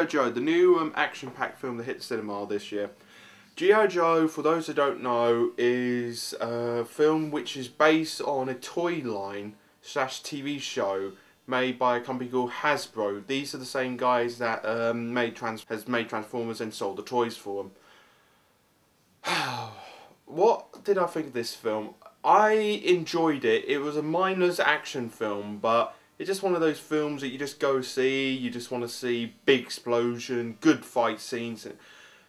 G.I. Joe, the new action-packed film that hit the cinema this year. G.I. Joe, for those that don't know, is a film which is based on a toy line / TV show made by a company called Hasbro. These are the same guys that has made Transformers and sold the toys for them. What did I think of this film? I enjoyed it. It was a mindless action film, but it's just one of those films that you just go see. You just want to see big explosion, good fight scenes.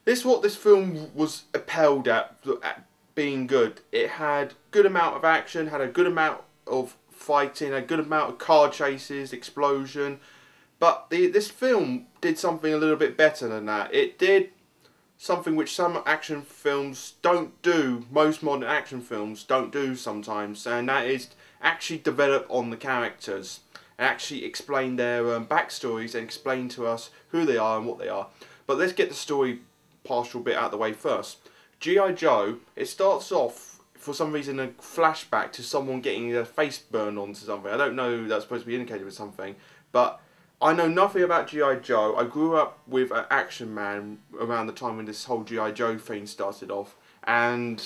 This is what this film was upheld at being good. It had good amount of action, had a good amount of fighting, a good amount of car chases, explosion. But this film did something a little bit better than that. It did something which some action films don't do, most modern action films don't do sometimes, and that is actually develop on the characters and actually explain their backstories and explain to us who they are and what they are. But let's get the story partial bit out of the way first. G.I. Joe, it starts off for some reason a flashback to someone getting their face burned onto something. I don't know, that's supposed to be indicated with something, but I know nothing about G.I. Joe. I grew up with an Action Man around the time when this whole G.I. Joe thing started off, and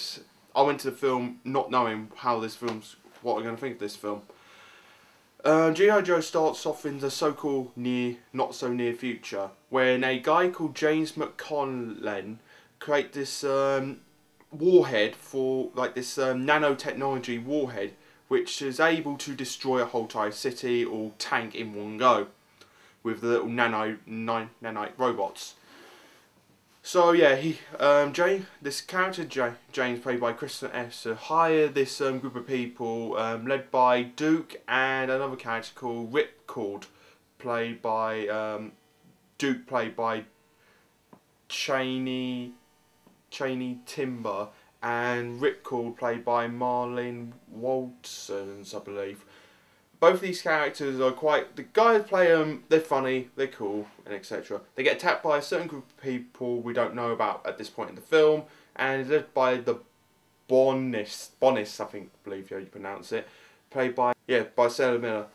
I went to the film not knowing how this film's, what I'm going to think of this film. G.I. Joe starts off in the so-called not so near future, when a guy called James McConnell create this warhead for, like this nanotechnology warhead, which is able to destroy a whole entire city or tank in one go with the little nanite robots. So yeah, this character James, played by Kristen S, hired this group of people led by Duke and another character called Ripcord, played by Duke, played by Cheney Timber, and Ripcord, played by Marlon Waltons, I believe. Both of these characters are quite... The guys play them, they're funny, they're cool, and etc. They get attacked by a certain group of people we don't know about at this point in the film, and led by the Bonis, I believe you pronounce it, played by Sarah Miller.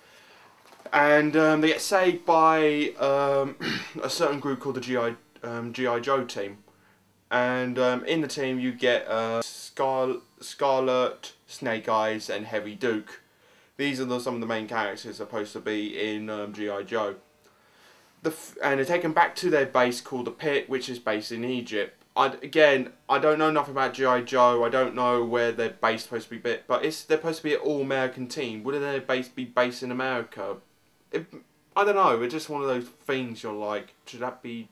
And they get saved by a certain group called the G.I. Joe team. And in the team you get Scarlet, Snake Eyes, and Heavy Duke. These are some of the main characters supposed to be in G.I. Joe. And they're taken back to their base called the Pit, which is based in Egypt. Again, I don't know nothing about G.I. Joe. I don't know where their base is supposed to be, but they're supposed to be an all-American team. Wouldn't their base be based in America? I don't know. It's just one of those things you're like, should that be...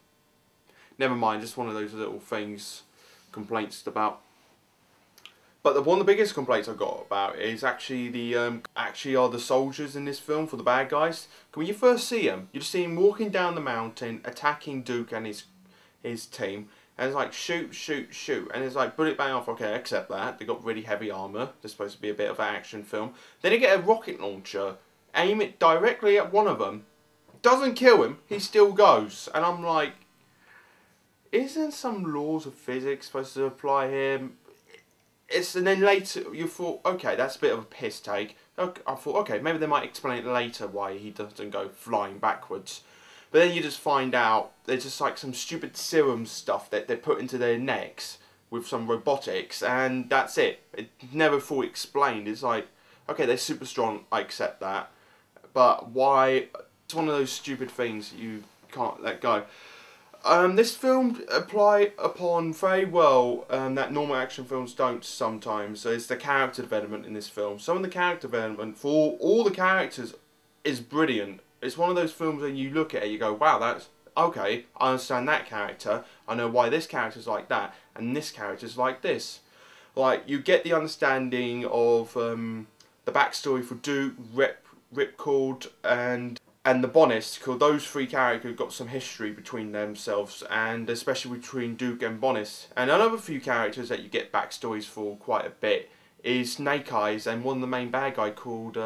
Never mind, just one of those little things, complaints about. But one of the biggest complaints I got about is actually the soldiers in this film for the bad guys. When you first see them, you just see him walking down the mountain, attacking Duke and his team, and it's like shoot, shoot, shoot, and it's like bullet bang off. Okay, I accept that. They got really heavy armor. They're supposed to be a bit of an action film. Then they get a rocket launcher, aim it directly at one of them, doesn't kill him. He still goes, and I'm like, isn't some laws of physics supposed to apply here? And then later you thought, okay, that's a bit of a piss take. I thought, okay, maybe they might explain it later why he doesn't go flying backwards. But then you just find out there's just like some stupid serum stuff that they put into their necks with some robotics, and that's it. It never fully explained. It's like, okay, they're super strong, I accept that. But why? It's one of those stupid things you can't let go. This film apply upon very well that normal action films don't sometimes. So it's the character development in this film. Some of the character development for all the characters is brilliant. It's one of those films when you look at it, you go, wow, that's okay. I understand that character. I know why this character's like that, and this character's like this. Like you get the understanding of the backstory for Duke, Ripcord, and the Bonis, because those three characters got some history between themselves, and especially between Duke and Bonis. And another few characters that you get backstories for quite a bit is Snake Eyes and one of the main bad guy called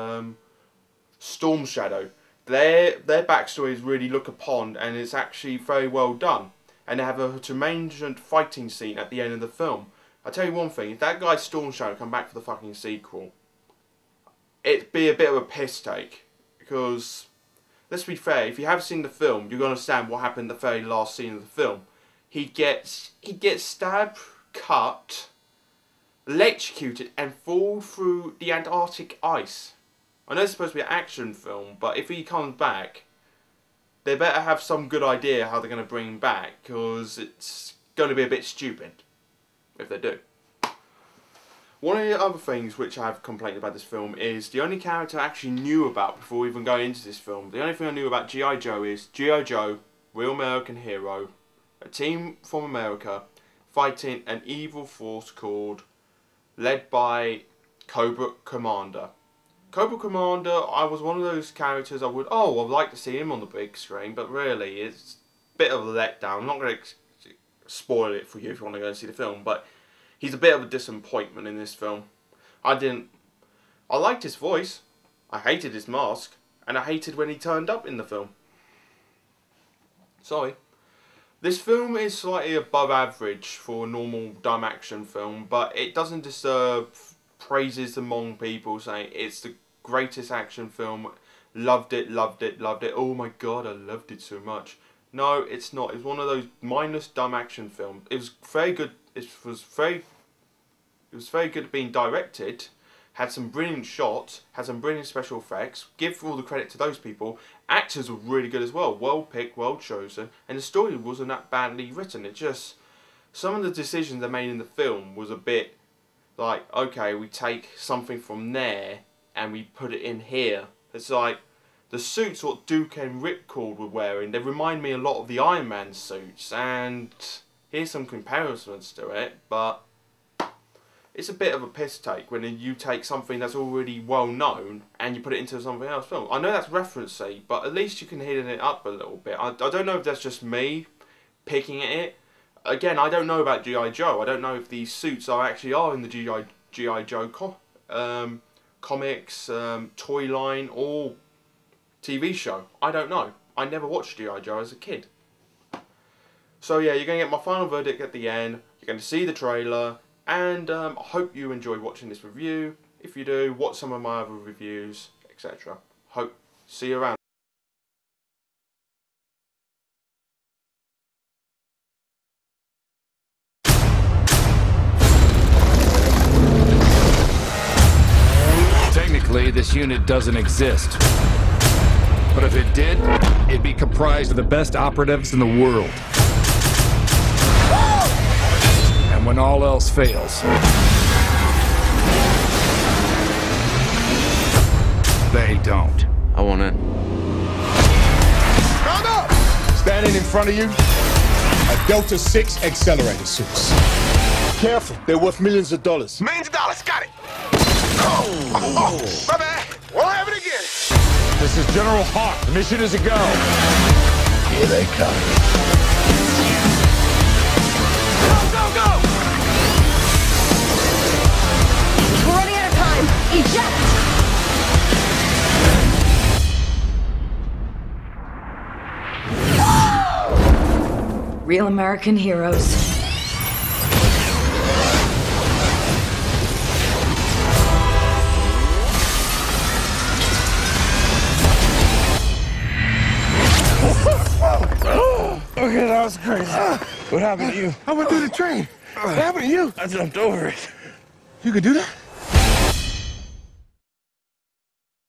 Storm Shadow. Their backstories really look upon, and it's actually very well done. And they have a tremendous fighting scene at the end of the film. I tell you one thing, if that guy Storm Shadow come back for the fucking sequel, it'd be a bit of a piss take, because let's be fair, if you have seen the film, you're going to understand what happened in the very last scene of the film. He gets stabbed, cut, electrocuted, and fall through the Antarctic ice. I know it's supposed to be an action film, but if he comes back, they better have some good idea how they're going to bring him back, because it's going to be a bit stupid if they do. One of the other things which I've complained about this film is the only character I actually knew about before even going into this film. The only thing I knew about G.I. Joe is G.I. Joe, real American hero, a team from America, fighting an evil force led by Cobra Commander. Cobra Commander, I was one of those characters I'd like to see him on the big screen, but really it's a bit of a letdown. I'm not going to spoil it for you if you want to go and see the film, but he's a bit of a disappointment in this film. I liked his voice, I hated his mask, and I hated when he turned up in the film. Sorry. This film is slightly above average for a normal dumb action film, but it doesn't deserve praises among people saying it's the greatest action film, loved it, loved it, loved it, oh my god, I loved it so much. No, it's not. It's one of those mindless dumb action films. It was very good. It was very good at being directed, had some brilliant shots, had some brilliant special effects. Give all the credit to those people. Actors were really good as well, well picked, well chosen, and the story wasn't that badly written. It just, some of the decisions they made in the film was a bit like, okay, we take something from there and we put it in here. It's like the suits what Duke and Ripcord were wearing, they remind me a lot of the Iron Man suits, and here's some comparisons to it, but it's a bit of a piss take when you take something that's already well known and you put it into something else film. I know that's referencey, but at least you can hit it up a little bit. I don't know if that's just me picking at it. Again, I don't know about G.I. Joe. I don't know if these suits are in the G.I. Joe comics, toy line, or TV show. I don't know. I never watched G.I. Joe as a kid. So yeah, you're going to get my final verdict at the end. You're going to see the trailer. And I hope you enjoy watching this review. If you do, watch some of my other reviews, etc. See you around. Technically, this unit doesn't exist. But if it did, it'd be comprised of the best operatives in the world. And when all else fails, they don't. I want in. Round up! Standing in front of you, a Delta 6 accelerator source. Careful, they're worth millions of dollars. Millions of dollars, got it! Oh, my bad. We'll have it again. This is General Hawk. The mission is a go. Here they come. Go, go, go! We're running out of time. Eject! Real American heroes. Okay, that was crazy. What happened to you? I went through the train. What happened to you? I jumped over it. You could do that?